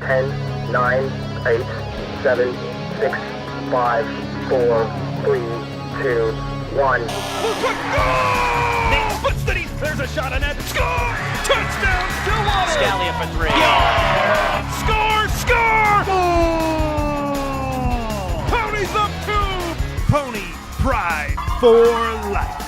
10, 9, 8, 7, 6, 5, 4, 3, 2, 1. Nate puts the knee. There's a shot on net. Score! Touchdown, Stillwater! Scalia for 3. Yeah! Score! Score! Oh! Ponies up 2! Pony pride for life.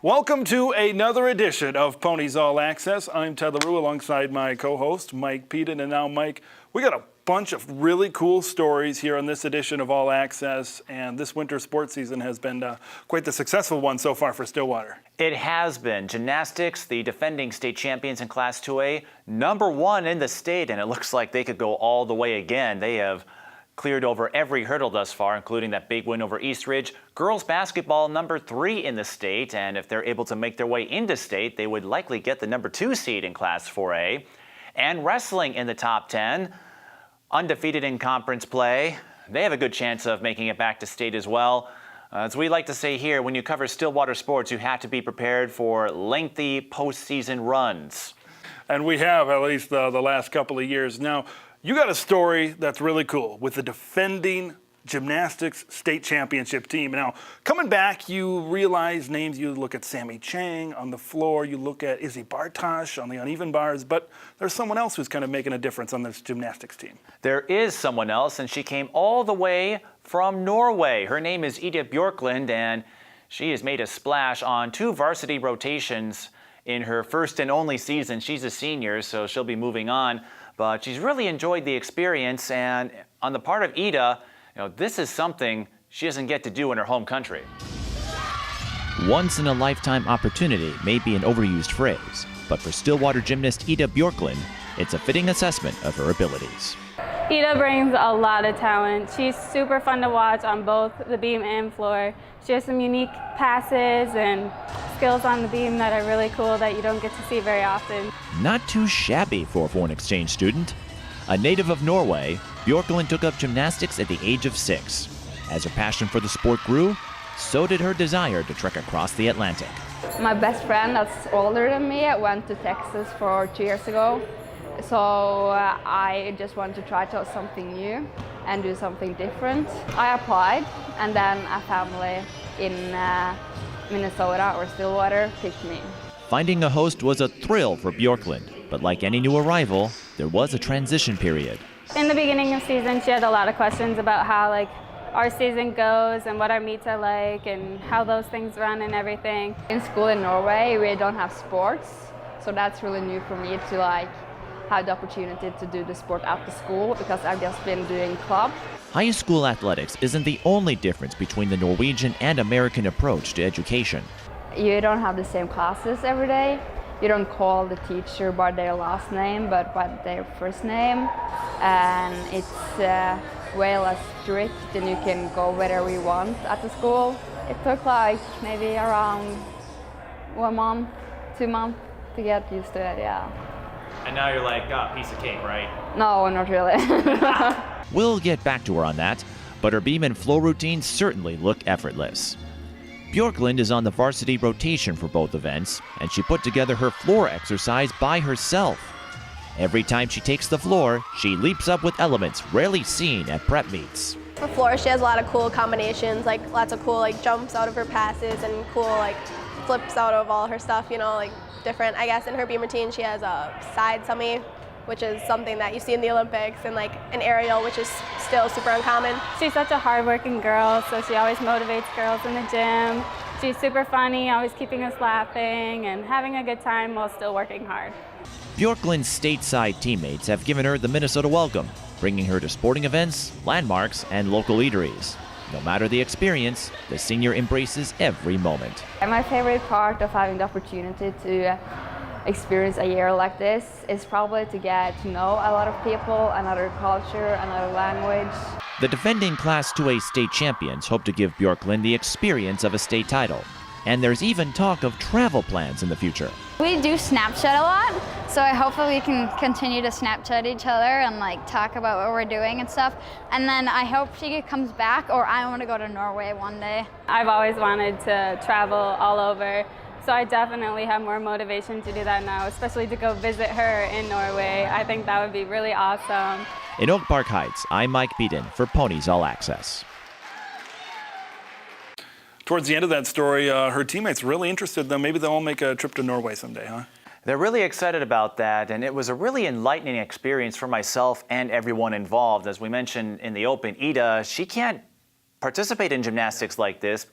Welcome to another edition of Ponies All Access. I'm Ted LaRue alongside my co-host, Mike Peden. And now, Mike, we got a bunch of really cool stories here on this edition of All Access. And this winter sports season has been quite the successful one so far for Stillwater. It has been. Gymnastics, the defending state champions in Class 2A, #1 in the state, and it looks like they could go all the way again. They have cleared over every hurdle thus far, including that big win over East Ridge. Girls basketball, #3 in the state, and if they're able to make their way into state, they would likely get the #2 seed in Class 4A. And wrestling in the top 10, undefeated in conference play. They have a good chance of making it back to state as well. As we like to say here, when you cover Stillwater sports, you have to be prepared for lengthy postseason runs. And we have, at least the last couple of years. Now, you got a story that's really cool with the defending gymnastics state championship team. Now, coming back, you realize names. You look at Sammy Chang on the floor. You look at Izzy Bartosh on the uneven bars. But there's someone else who's kind of making a difference on this gymnastics team. There is someone else, and she came all the way from Norway. Her name is Ida Bjorklund, and she has made a splash on 2 varsity rotations in her first and only season. She's a senior, so she'll be moving on. But she's really enjoyed the experience, and on the part of Ida, this is something she doesn't get to do in her home country. Once-in-a-lifetime opportunity may be an overused phrase, but for Stillwater gymnast Ida Bjorklund, it's a fitting assessment of her abilities. Ida brings a lot of talent. She's super fun to watch on both the beam and floor. She has some unique passes and skills on the beam that are really cool that you don't get to see very often. Not too shabby for a foreign exchange student. A native of Norway, Bjorklund took up gymnastics at the age of 6. As her passion for the sport grew, so did her desire to trek across the Atlantic. My best friend that's older than me went to Texas for 2 years ago. So I just wanted to try something new and do something different. I applied, and then a family in Minnesota or Stillwater picked me. Finding a host was a thrill for Bjorklund, but like any new arrival, there was a transition period. In the beginning of season, she had a lot of questions about how our season goes and what our meets are like and how those things run and everything. In school in Norway, we don't have sports, so that's really new for me to have the opportunity to do the sport after school because I've just been doing club. High school athletics isn't the only difference between the Norwegian and American approach to education. You don't have the same classes every day. You don't call the teacher by their last name, but by their first name. And it's way less strict, and you can go wherever you want at the school. It took maybe around 1 month, 2 months to get used to it, yeah. And now you're like, piece of cake, right? No, not really. We'll get back to her on that, but her beam and flow routines certainly look effortless. Bjorklund is on the varsity rotation for both events, and she put together her floor exercise by herself. Every time she takes the floor, she leaps up with elements rarely seen at prep meets. For floor, she has a lot of cool combinations, lots of cool jumps out of her passes and cool flips out of all her stuff, different. I guess in her beam routine, she has a side summy, which is something that you see in the Olympics, and an aerial, which is still super uncommon. She's such a hardworking girl, so she always motivates girls in the gym. She's super funny, always keeping us laughing and having a good time while still working hard. Bjorklund's stateside teammates have given her the Minnesota welcome, bringing her to sporting events, landmarks, and local eateries. No matter the experience, the senior embraces every moment. And my favorite part of having the opportunity to experience a year like this is probably to get to know a lot of people, another culture, another language. The defending Class 2A state champions hope to give Bjorklund the experience of a state title. And there's even talk of travel plans in the future. We do Snapchat a lot, so I hope that we can continue to Snapchat each other and talk about what we're doing and stuff. And then I hope she comes back, or I want to go to Norway one day. I've always wanted to travel all over, so So I definitely have more motivation to do that now, especially to go visit her in Norway. I think that would be really awesome. In Oak Park Heights, I'm Mike Beaton for Ponies All Access. Towards the end of that story, her teammates really interested, though. Maybe they'll all make a trip to Norway someday, huh? They're really excited about that, and it was a really enlightening experience for myself and everyone involved. As we mentioned in the open, Ida, she can't participate in gymnastics like this.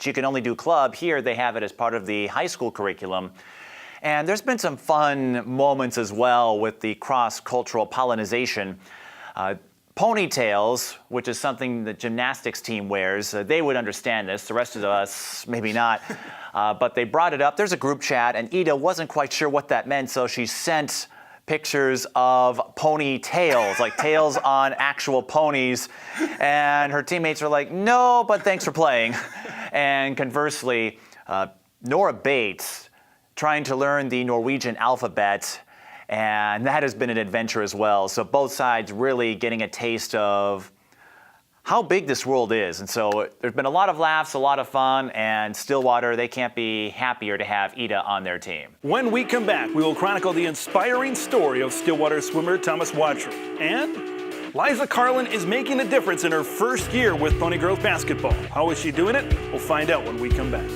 She can only do club. Here they have it as part of the high school curriculum. And there's been some fun moments as well with the cross-cultural pollination. Ponytails, which is something the gymnastics team wears, they would understand this. The rest of us, maybe not. But they brought it up. There's a group chat, and Ida wasn't quite sure what that meant, so she sent pictures of ponytails, like tails on actual ponies. And her teammates were like, no, but thanks for playing. And conversely, Nora Bates, trying to learn the Norwegian alphabet, and that has been an adventure as well. So both sides really getting a taste of how big this world is. And so there's been a lot of laughs, a lot of fun, and Stillwater, they can't be happier to have Ida on their team. When we come back, we will chronicle the inspiring story of Stillwater swimmer Thomas Watry. And Liza Carlin is making a difference in her first year with Pony Girls basketball. How is she doing it? We'll find out when we come back.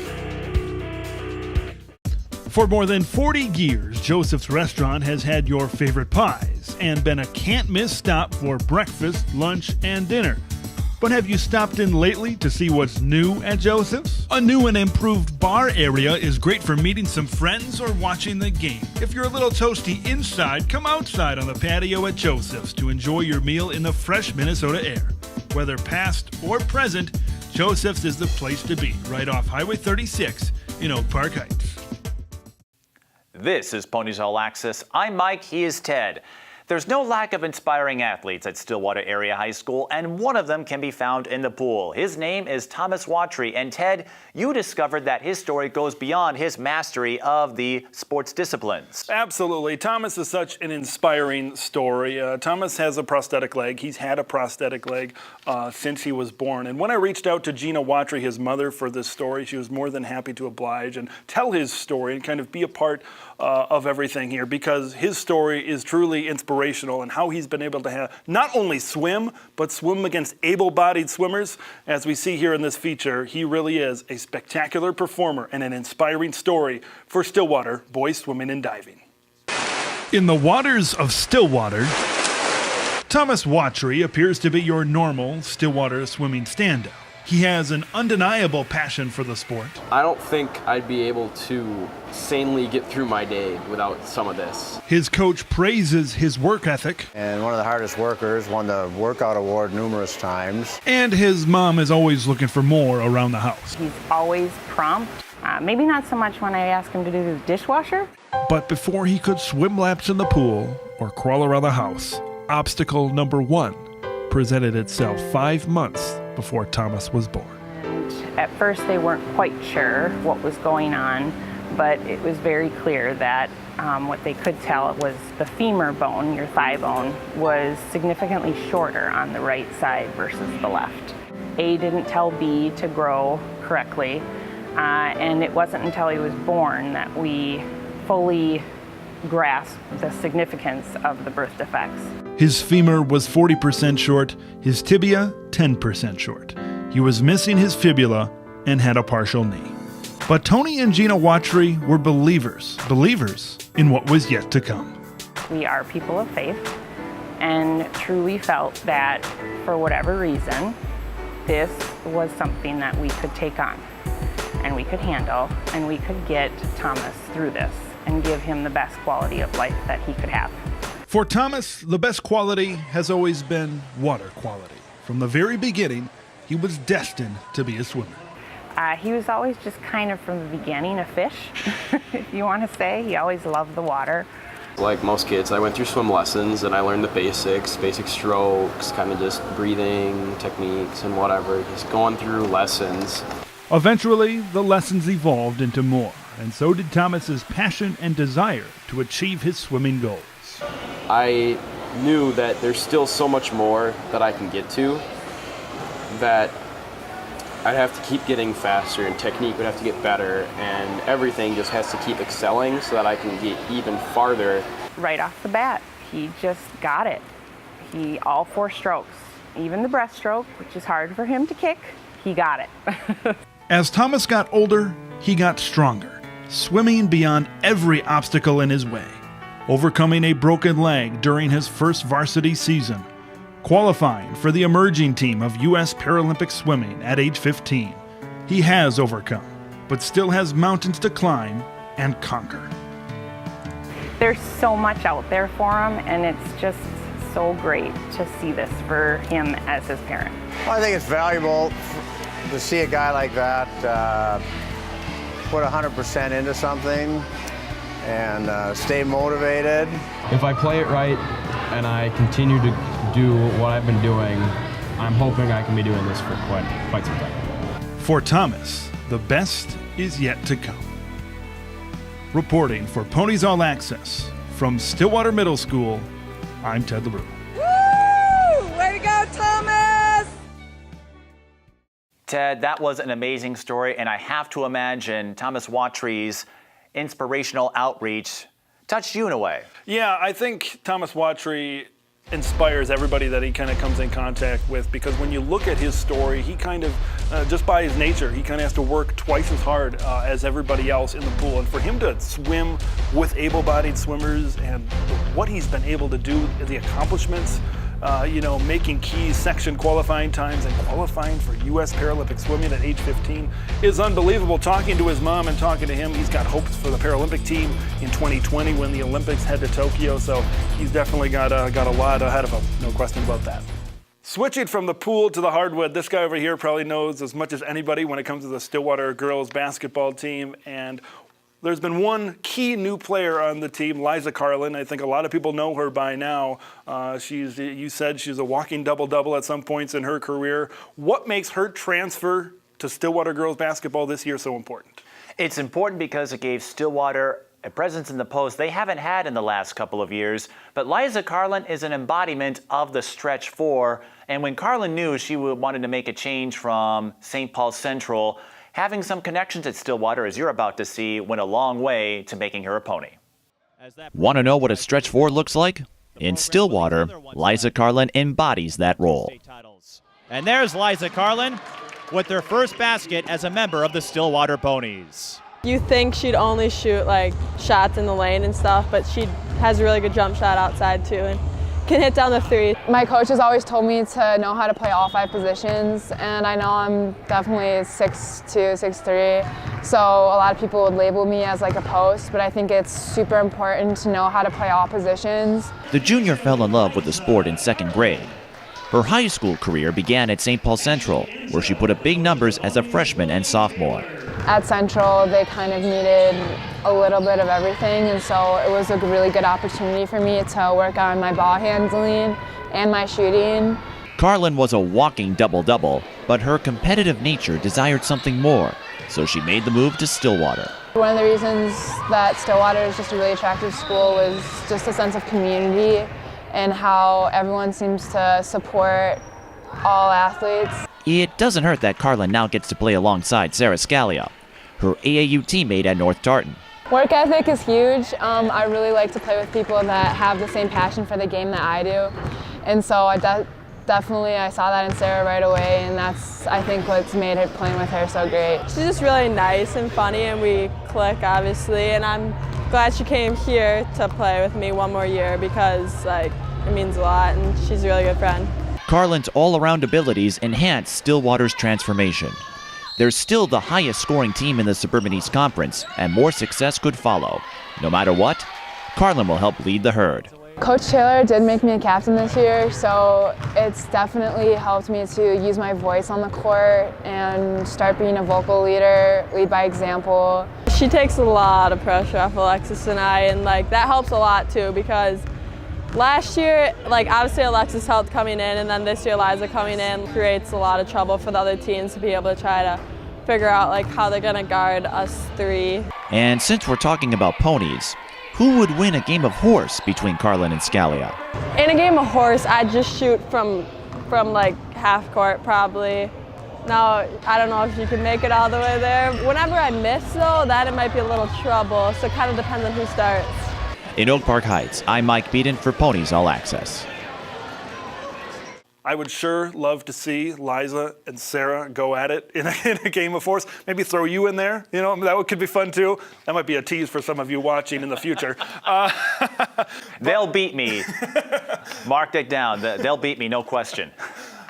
For more than 40 years, Joseph's Restaurant has had your favorite pies and been a can't-miss stop for breakfast, lunch, and dinner. But have you stopped in lately to see what's new at Joseph's? A new and improved bar area is great for meeting some friends or watching the game. If you're a little toasty inside, come outside on the patio at Joseph's to enjoy your meal in the fresh Minnesota air. Whether past or present, Joseph's is the place to be, right off Highway 36 in Oak Park Heights. This is Ponies All Access. I'm Mike, he is Ted. There's no lack of inspiring athletes at Stillwater Area High School, and one of them can be found in the pool. His name is Thomas Watry, and Ted, you discovered that his story goes beyond his mastery of the sports disciplines. Absolutely. Thomas is such an inspiring story. Thomas has a prosthetic leg. He's had a prosthetic leg since he was born. And when I reached out to Gina Watry, his mother, for this story, she was more than happy to oblige and tell his story and kind of be a part of everything here, because his story is truly inspirational and how he's been able to have not only swim, but swim against able-bodied swimmers. As we see here in this feature, he really is a spectacular performer and an inspiring story for Stillwater boys swimming and diving. In the waters of Stillwater, Thomas Watry appears to be your normal Stillwater swimming standout. He has an undeniable passion for the sport. I don't think I'd be able to sanely get through my day without some of this. His coach praises his work ethic. And one of the hardest workers, won the workout award numerous times. And his mom is always looking for more around the house. He's always prompt. Maybe not so much when I ask him to do his dishwasher. But before he could swim laps in the pool or crawl around the house, obstacle number one presented itself 5 months before Thomas was born. And at first they weren't quite sure what was going on, but it was very clear that what they could tell was the femur bone, your thigh bone, was significantly shorter on the right side versus the left. A didn't tell B to grow correctly, and it wasn't until he was born that we fully grasped the significance of the birth defects. His femur was 40% short, his tibia 10% short. He was missing his fibula and had a partial knee. But Tony and Gina Watry were believers in what was yet to come. We are people of faith and truly felt that for whatever reason, this was something that we could take on and we could handle, and we could get Thomas through this and give him the best quality of life that he could have. For Thomas, the best quality has always been water quality. From the very beginning, he was destined to be a swimmer. He was always just kind of from the beginning a fish, if you want to say. He always loved the water. Like most kids, I went through swim lessons and I learned the basic strokes, kind of just breathing techniques and whatever, just going through lessons. Eventually, the lessons evolved into more, and so did Thomas's passion and desire to achieve his swimming goals. I knew that there's still so much more that I can get to, that I'd have to keep getting faster, and technique would have to get better, and everything just has to keep excelling so that I can get even farther. Right off the bat, he just got it. All 4 strokes, even the breaststroke, which is hard for him to kick, he got it. As Thomas got older, he got stronger, swimming beyond every obstacle in his way, overcoming a broken leg during his first varsity season, qualifying for the emerging team of U.S. Paralympic swimming at age 15. He has overcome, but still has mountains to climb and conquer. There's so much out there for him, and it's just so great to see this for him as his parent. Well, I think it's valuable to see a guy like that put 100% into something and stay motivated. If I play it right and I continue to do what I've been doing, I'm hoping I can be doing this for quite some time. For Thomas, the best is yet to come. Reporting for Ponies All Access from Stillwater Middle School, I'm Ted LaRue. Woo! Way to go, Thomas! Ted, that was an amazing story, and I have to imagine Thomas Wattree's inspirational outreach touched you in a way. Yeah, I think Thomas Wattree inspires everybody that he kind of comes in contact with, because when you look at his story, he kind of, just by his nature, he kind of has to work twice as hard as everybody else in the pool. And for him to swim with able-bodied swimmers and what he's been able to do, the accomplishments, making key section qualifying times and qualifying for U.S. Paralympic swimming at age 15 is unbelievable. Talking to his mom and talking to him, he's got hopes for the Paralympic team in 2020 when the Olympics head to Tokyo. So he's definitely got a lot ahead of him, no question about that. Switching from the pool to the hardwood, this guy over here probably knows as much as anybody when it comes to the Stillwater girls basketball team. And there's been one key new player on the team, Liza Carlin. I think a lot of people know her by now. You said she's a walking double-double at some points in her career. What makes her transfer to Stillwater girls basketball this year so important? It's important because it gave Stillwater a presence in the post they haven't had in the last couple of years. But Liza Carlin is an embodiment of the stretch 4. And when Carlin knew she wanted to make a change from St. Paul Central, having some connections at Stillwater, as you're about to see, went a long way to making her a Pony. Want to know what a stretch 4 looks like? In Stillwater, Liza Carlin embodies that role. And there's Liza Carlin with their first basket as a member of the Stillwater Ponies. You think she'd only shoot like shots in the lane and stuff, but she has a really good jump shot outside too and can hit down the 3. My coach has always told me to know how to play all 5 positions, and I know I'm definitely 6'2", 6'3", so a lot of people would label me as like a post, but I think it's super important to know how to play all positions. The junior fell in love with the sport in 2nd grade. Her high school career began at St. Paul Central, where she put up big numbers as a freshman and sophomore. At Central, they kind of needed a little bit of everything, and so it was a really good opportunity for me to work on my ball handling and my shooting. Carlin was a walking double-double, but her competitive nature desired something more, so she made the move to Stillwater. One of the reasons that Stillwater is just a really attractive school was just a sense of community and how everyone seems to support all athletes. It doesn't hurt that Carlin now gets to play alongside Sarah Scalia, her AAU teammate at North Tartan. Work ethic is huge. I really like to play with people that have the same passion for the game that I do. And so I definitely saw that in Sarah right away, and that's, I think, what's made her playing with her so great. She's just really nice and funny, and we click, obviously, and I'm glad she came here to play with me one more year because it means a lot, and she's a really good friend. Carlin's all-around abilities enhance Stillwater's transformation. They're still the highest scoring team in the Suburban East Conference, and more success could follow. No matter what, Carlin will help lead the herd. Coach Taylor did make me a captain this year, so it's definitely helped me to use my voice on the court and start being a vocal leader, lead by example. She takes a lot of pressure off Alexis and I, and that helps a lot too, because last year, obviously Alexis helped coming in, and then this year Liza coming in creates a lot of trouble for the other teams to be able to try to figure out how they're gonna guard us 3. And since we're talking about ponies, who would win a game of horse between Carlin and Scalia? In a game of horse, I'd just shoot from half court probably. Now, I don't know if she can make it all the way there. Whenever I miss, though, that it might be a little trouble, so it kind of depends on who starts. In Oak Park Heights, I'm Mike Beaton for Ponies All Access. I would sure love to see Liza and Sarah go at it in a game of force. Maybe throw you in there. You know, that could be fun too. That might be a tease for some of you watching in the future. They'll beat me. Mark it down. They'll beat me, no question.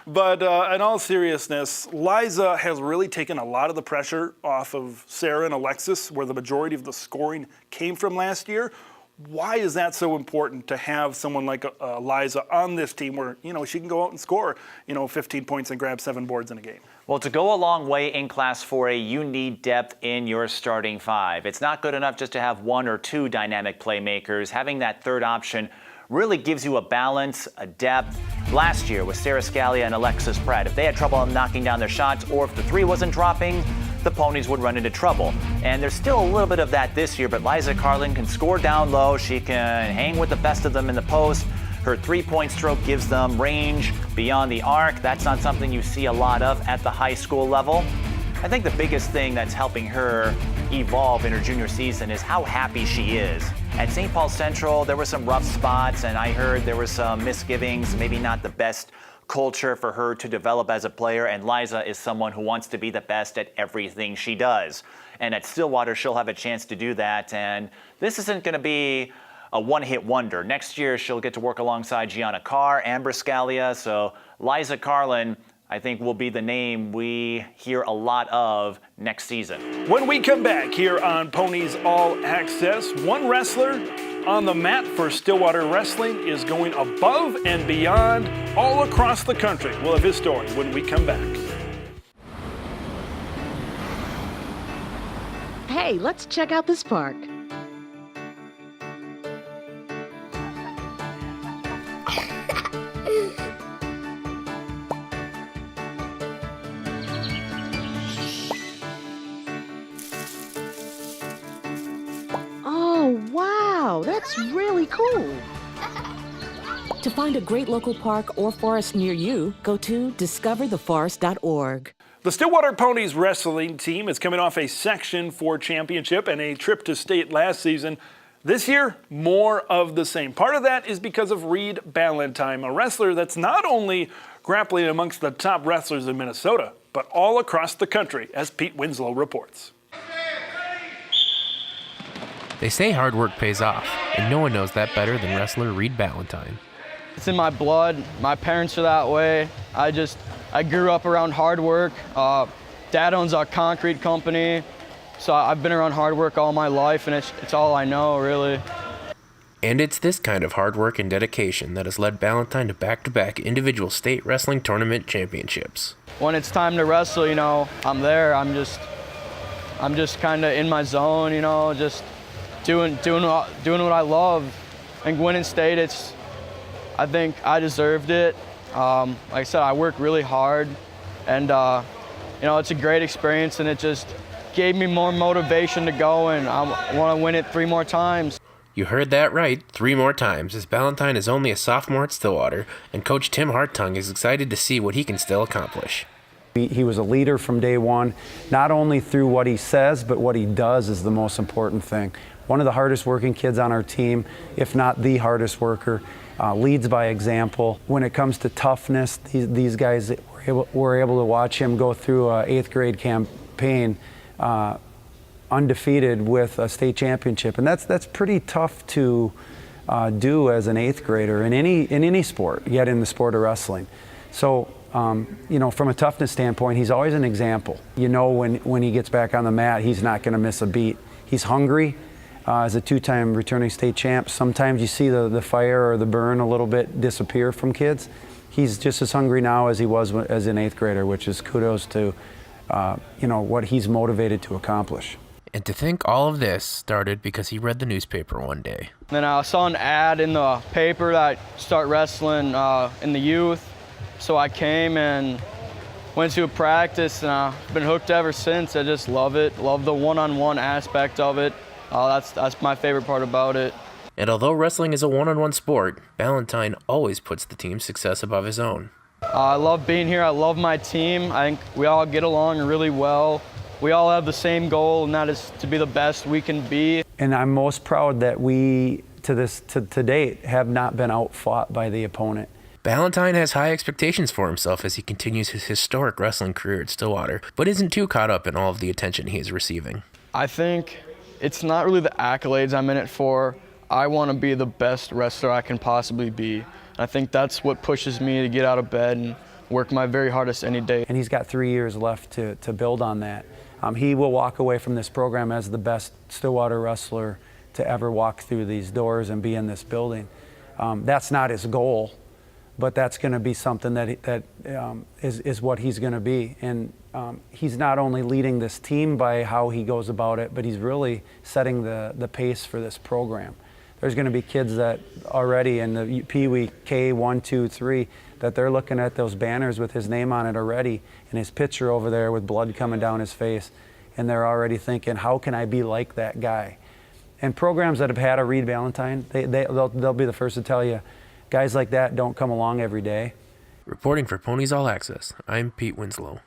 But in all seriousness, Liza has really taken a lot of the pressure off of Sarah and Alexis, where the majority of the scoring came from last year. Why is that so important to have someone like Liza on this team where, you know, she can go out and score, 15 points and grab 7 boards in a game? Well, to go a long way in Class 4A, you need depth in your starting 5. It's not good enough just to have 1 or 2 dynamic playmakers. Having that third option really gives you a balance, a depth. Last year with Sarah Scalia and Alexis Pratt, if they had trouble knocking down their shots or if the 3 wasn't dropping, the Ponies would run into trouble. And there's still a little bit of that this year, but Liza Carlin can score down low. She can hang with the best of them in the post. Her 3-point stroke gives them range beyond the arc. That's not something you see a lot of at the high school level. I think the biggest thing that's helping her evolve in her junior season is how happy she is. At St. Paul Central, there were some rough spots, and I heard there were some misgivings, maybe not the best culture for her to develop as a player, and Liza is someone who wants to be the best at everything she does. And at Stillwater, she'll have a chance to do that, and this isn't going to be a one-hit wonder. Next year, she'll get to work alongside Gianna Carr, Amber Scalia, so Liza Carlin, I think, will be the name we hear a lot of next season. When we come back here on Ponies All Access, one wrestler on the mat for Stillwater Wrestling is going above and beyond all across the country. We'll have his story when we come back. Hey, let's check out this park. Oh, wow, that's really cool. To find a great local park or forest near you, go to discovertheforest.org. The Stillwater Ponies wrestling team is coming off a Section 4 championship and a trip to state last season. This year, more of the same. Part of that is because of Reed Ballantyne, a wrestler that's not only grappling amongst the top wrestlers in Minnesota, but all across the country, as Pete Winslow reports. They say hard work pays off, and no one knows that better than wrestler Reed Ballantyne. It's in my blood. My parents are that way. I grew up around hard work. Dad owns a concrete company, so I've been around hard work all my life, and it's all I know, really. And it's this kind of hard work and dedication that has led Ballantyne to back-to-back individual state wrestling tournament championships. When it's time to wrestle, I'm there. I'm just kind of in my zone, just doing what I love. And winning state, I think I deserved it. Like I said, I worked really hard, and it's a great experience, and it just gave me more motivation to go, and I want to win it 3 more times. You heard that right, 3 more times, as Ballantyne is only a sophomore at Stillwater, and Coach Tim Hartung is excited to see what he can still accomplish. He was a leader from day one, not only through what he says, but what he does is the most important thing. One of the hardest working kids on our team, if not the hardest worker, leads by example. When it comes to toughness, these guys were able to watch him go through an 8th grade campaign undefeated with a state championship, and that's pretty tough to do as an 8th grader in any sport, yet in the sport of wrestling. So from a toughness standpoint, he's always an example. When he gets back on the mat, he's not going to miss a beat. He's hungry. As a 2-time returning state champ, sometimes you see the fire or the burn a little bit disappear from kids. He's just as hungry now as he was as an 8th grader, which is kudos to what he's motivated to accomplish. And to think all of this started because he read the newspaper one day. Then I saw an ad in the paper that start wrestling in the youth, so I came and went to a practice, and I've been hooked ever since. I just love it, love the one-on-one aspect of it. That's my favorite part about it. And although wrestling is a one-on-one sport, Ballantyne always puts the team's success above his own. I love being here. I love my team. I think we all get along really well. We all have the same goal, and that is to be the best we can be. And I'm most proud that we, to date, have not been outfought by the opponent. Ballantyne has high expectations for himself as he continues his historic wrestling career at Stillwater, but isn't too caught up in all of the attention he is receiving. I think it's not really the accolades I'm in it for. I want to be the best wrestler I can possibly be. I think that's what pushes me to get out of bed and work my very hardest any day. And he's got 3 years left to build on that. He will walk away from this program as the best Stillwater wrestler to ever walk through these doors and be in this building. That's not his goal, but that's going to be something that is what he's going to be. And he's not only leading this team by how he goes about it, but he's really setting the pace for this program. There's going to be kids that already in the Pee Wee K1, 2, 3 that they're looking at those banners with his name on it already and his picture over there with blood coming down his face, and they're already thinking, how can I be like that guy? And programs that have had a Reed Ballantyne, they'll be the first to tell you, guys like that don't come along every day. Reporting for Ponies All Access, I'm Pete Winslow.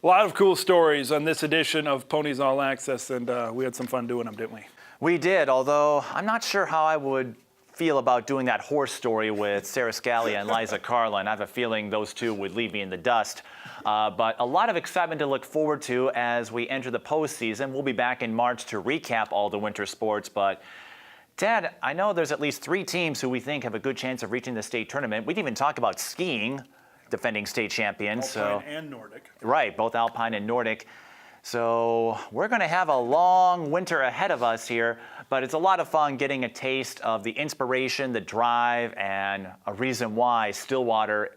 A lot of cool stories on this edition of Ponies All Access, and we had some fun doing them, didn't we? We did, although I'm not sure how I would feel about doing that horse story with Sarah Scalia and Liza Carlin. I have a feeling those two would leave me in the dust. But a lot of excitement to look forward to as we enter the postseason. We'll be back in March to recap all the winter sports. But Dad, I know there's at least 3 teams who we think have a good chance of reaching the state tournament. We'd even talk about skiing, defending state champions. Alpine and Nordic. Right, both Alpine and Nordic. So we're going to have a long winter ahead of us here, but it's a lot of fun getting a taste of the inspiration, the drive, and a reason why Stillwater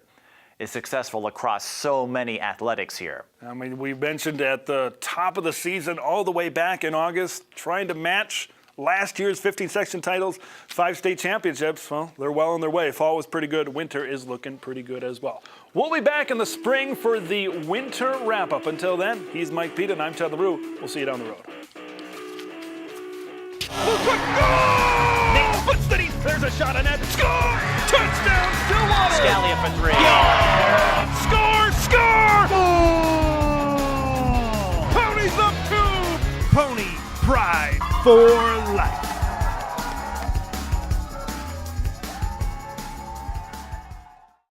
is successful across so many athletics here. I mean, we mentioned at the top of the season, all the way back in August, trying to match last year's 15-section titles, 5 state championships. Well, they're well on their way. Fall was pretty good. Winter is looking pretty good as well. We'll be back in the spring for the winter wrap-up. Until then, he's Mike Pete and I'm Chad LaRue. We'll see you down the road. Oh, puts the knee. There's a shot on net. Score! Touchdown, Stillwater! Scalia for 3. Yeah! Score! Score! Oh! Ponies up 2! Pony pride for life.